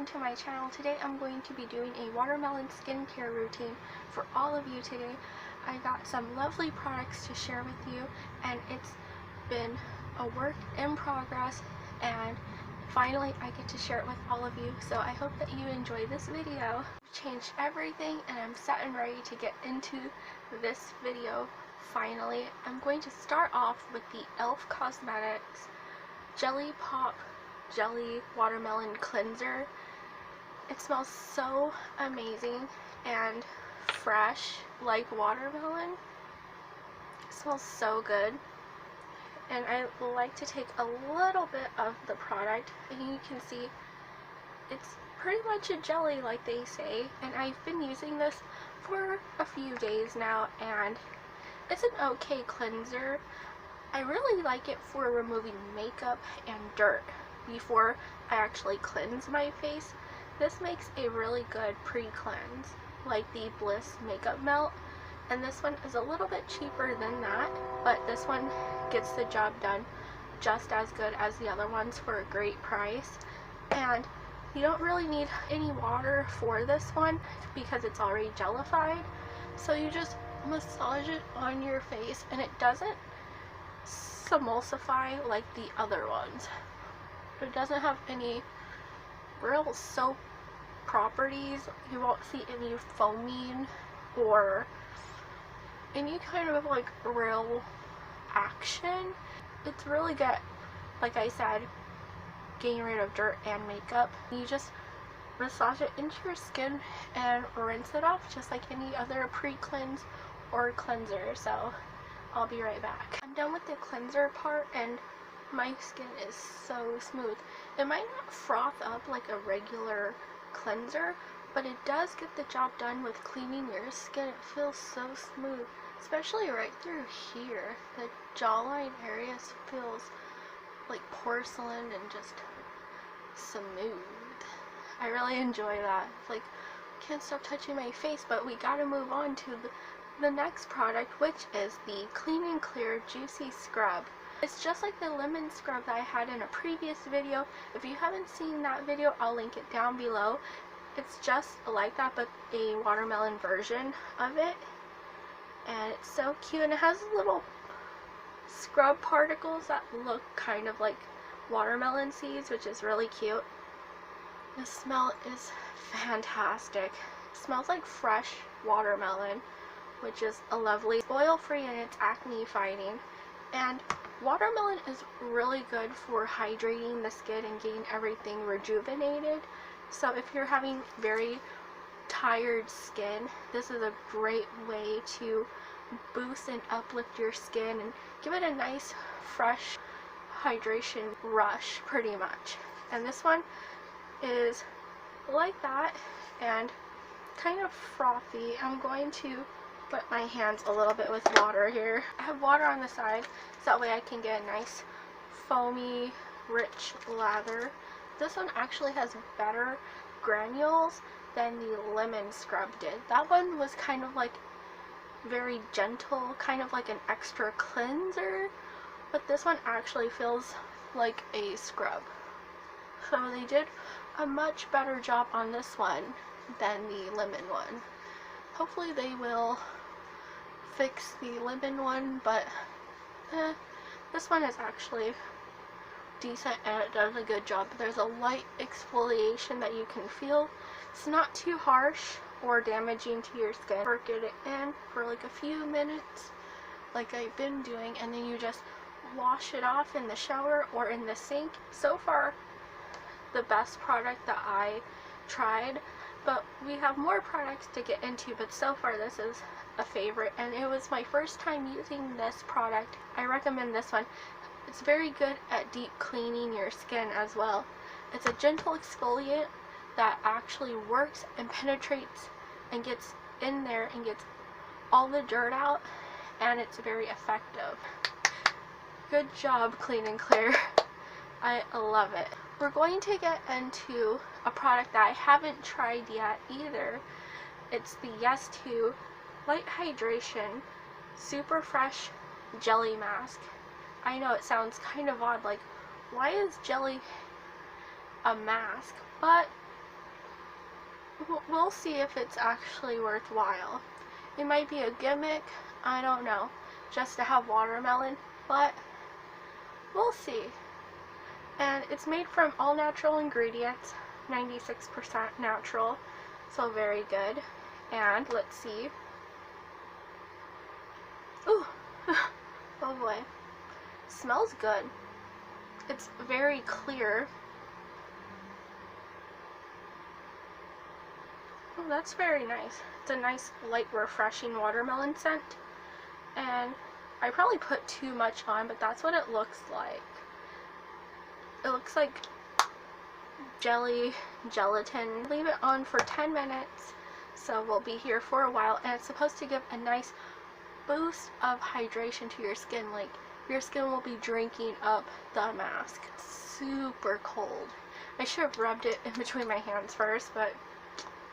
welcome to my channel. Today I'm going to be doing a watermelon skincare routine for all of you today. I got some lovely products to share with you, and it's been a work in progress, and finally I get to share it with all of you, so I hope that you enjoy this video. I've changed everything and I'm set and ready to get into this video. Finally, I'm going to start off with the E.L.F. Cosmetics Jelly Pop Jelly Watermelon Cleanser. It smells so amazing and fresh, like watermelon. It smells so good, and I like to take a little bit of the product, and you can see it's pretty much a jelly like they say, and I've been using this for a few days now, and it's an okay cleanser. I really like it for removing makeup and dirt before I actually cleanse my face. This makes a really good pre-cleanse, like the Bliss Makeup Melt, and this one is a little bit cheaper than that, but this one gets the job done just as good as the other ones for a great price. And you don't really need any water for this one because it's already jellified, so you just massage it on your face, and it doesn't emulsify like the other ones. It doesn't have any real soap properties. You won't see any foaming or any kind of like real action. It's really good, like I said, getting rid of dirt and makeup. You just massage it into your skin and rinse it off just like any other pre-cleanse or cleanser. So I'll be right back. I'm done with the cleanser part, and my skin is so smooth. It might not froth up like a regular cleanser, but it does get the job done with cleaning your skin. It feels so smooth, especially right through here. The jawline area feels like porcelain and just smooth. I really enjoy that. It's like, I can't stop touching my face, but we gotta move on to the next product, which is the Clean and Clear Juicy Scrub. It's just like the lemon scrub that I had in a previous video. If you haven't seen that video, I'll link it down below. It's just like that, but a watermelon version of it, and it's so cute, and it has little scrub particles that look kind of like watermelon seeds, which is really cute. The smell is fantastic. It smells like fresh watermelon, which is a lovely, oil-free, and it's acne fighting. And watermelon is really good for hydrating the skin and getting everything rejuvenated. So if you're having very tired skin, this is a great way to boost and uplift your skin and give it a nice fresh hydration rush, pretty much. And this one is like that and kind of frothy. I'm going to wet my hands a little bit with water here. I have water on the side so that way I can get a nice foamy rich lather. This one actually has better granules than the lemon scrub did. That one was kind of like very gentle, kind of like an extra cleanser, but this one actually feels like a scrub. So they did a much better job on this one than the lemon one. Hopefully they will fix the lemon one, but this one is actually decent and it does a good job. There's a light exfoliation that you can feel. It's not too harsh or damaging to your skin. Work it in for like a few minutes like I've been doing, and then you just wash it off in the shower or in the sink. So far, the best product that I tried, but we have more products to get into, but so far this is a favorite, and it was my first time using this product. I recommend this one. It's very good at deep cleaning your skin as well. It's a gentle exfoliant that actually works and penetrates and gets in there and gets all the dirt out, and it's very effective. Good job, Clean and Clear. I love it. We're going to get into a product that I haven't tried yet either. It's the Yes To Light Hydration Super Fresh Jelly Mask. I know it sounds kind of odd, like, why is jelly a mask? But we'll see if it's actually worthwhile. It might be a gimmick, I don't know, just to have watermelon, but we'll see. And it's made from all natural ingredients, 96% natural, so very good. And let's see. Ooh, oh boy, smells good. It's very clear. Oh, that's very nice. It's a nice, light, refreshing watermelon scent. And I probably put too much on, but that's what it looks like. It looks like jelly, gelatin. Leave it on for 10 minutes, so we'll be here for a while. And it's supposed to give a nice boost of hydration to your skin. Like, your skin will be drinking up the mask. Super cold. I should have rubbed it in between my hands first, but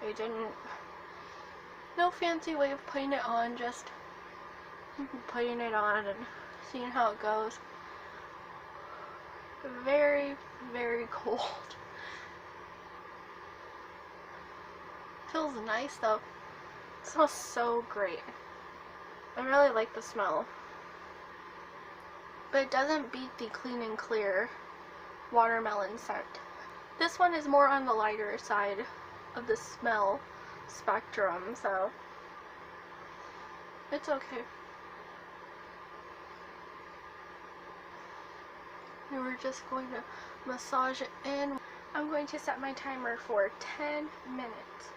I didn't. No fancy way of putting it on, just putting it on and seeing how it goes. Very, very cold. Feels nice though. It smells so great. I really like the smell. But it doesn't beat the Clean and Clear watermelon scent. This one is more on the lighter side of the smell spectrum, so it's okay. And we're just going to massage it in. I'm going to set my timer for 10 minutes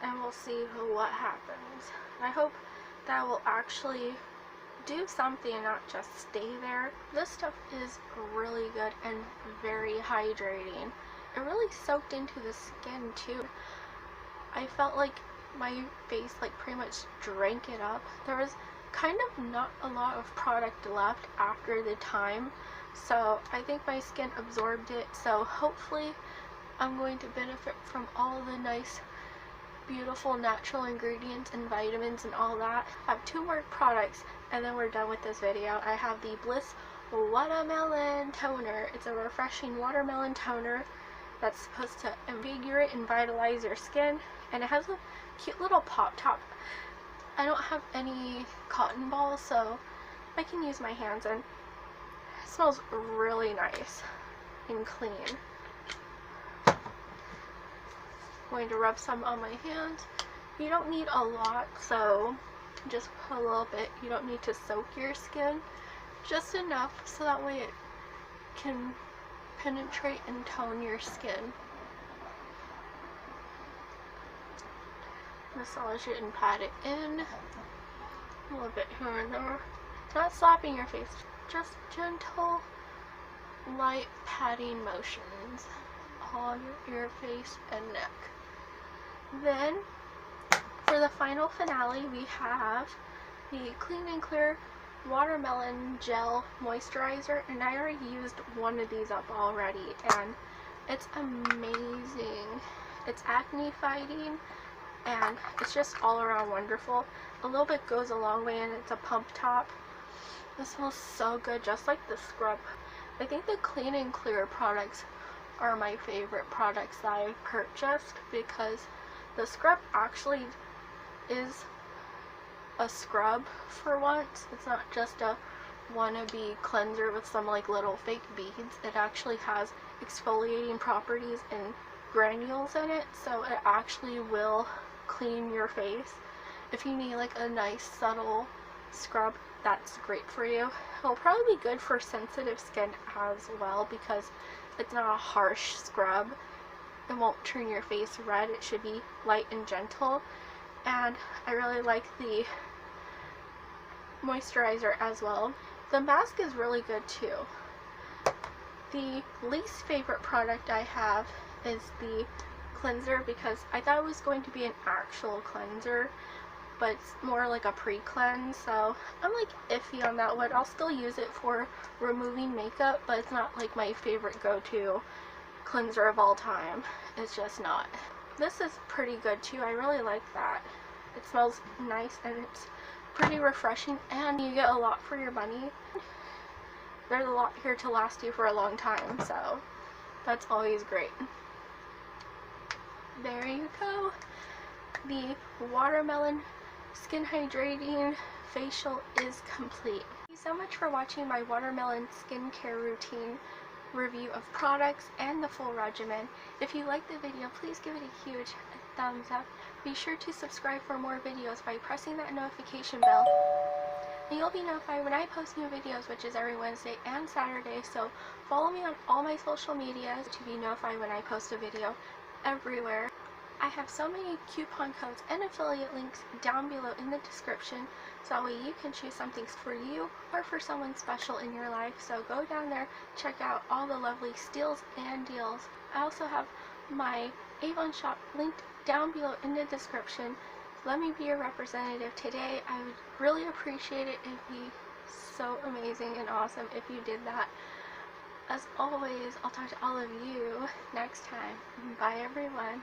and we'll see what happens. I hope that will actually do something and not just stay there. This stuff is really good and very hydrating. It really soaked into the skin too. I felt like my face like pretty much drank it up. There was kind of not a lot of product left after the time, so I think my skin absorbed it. So hopefully I'm going to benefit from all the nice, beautiful natural ingredients and vitamins and all that. I have 2 more products and then we're done with this video. I have the Bliss Watermelon Toner. It's a refreshing watermelon toner that's supposed to invigorate and vitalize your skin, and it has a cute little pop top. I don't have any cotton balls, so I can use my hands, and it smells really nice and clean. I'm going to rub some on my hands. You don't need a lot, so just put a little bit. You don't need to soak your skin, just enough so that way it can penetrate and tone your skin. Massage it and pat it in a little bit here and there. Not slapping your face, just gentle, light patting motions on your face and neck. Then for the final finale, we have the Clean and Clear Watermelon Gel Moisturizer, and I already used one of these up already and it's amazing. It's acne fighting and it's just all around wonderful. A little bit goes a long way, and it's a pump top. It smells so good, just like the scrub. I think the Clean and Clear products are my favorite products that I've purchased, because the scrub actually is a scrub for once. It's not just a wannabe cleanser with some like little fake beads. It actually has exfoliating properties and granules in it, so it actually will clean your face. If you need like a nice subtle scrub, that's great for you. It'll probably be good for sensitive skin as well, because it's not a harsh scrub. It won't turn your face red. It should be light and gentle. And I really like the moisturizer as well. The mask is really good too. The least favorite product I have is the cleanser, because I thought it was going to be an actual cleanser, but it's more like a pre-cleanse, so I'm like iffy on that one. I'll still use it for removing makeup, but it's not like my favorite go-to cleanser of all time. It's just not. This is pretty good too. I really like that. It smells nice and it's pretty refreshing, and you get a lot for your money. There's a lot here to last you for a long time, so that's always great. There you go. the watermelon skin hydrating facial is complete. Thank you so much for watching my watermelon skincare routine review of products and the full regimen. If you liked the video, please give it a huge thumbs up. Be sure to subscribe for more videos by pressing that notification bell. And you'll be notified when I post new videos, which is every Wednesday and Saturday. So follow me on all my social medias to be notified when I post a video everywhere. I have so many coupon codes and affiliate links down below in the description, so that way you can choose something for you or for someone special in your life. So go down there, check out all the lovely steals and deals. I also have my Avon shop linked down below in the description. Let me be your representative today. I would really appreciate it. It'd be so amazing and awesome if you did that. As always, I'll talk to all of you next time. Bye everyone.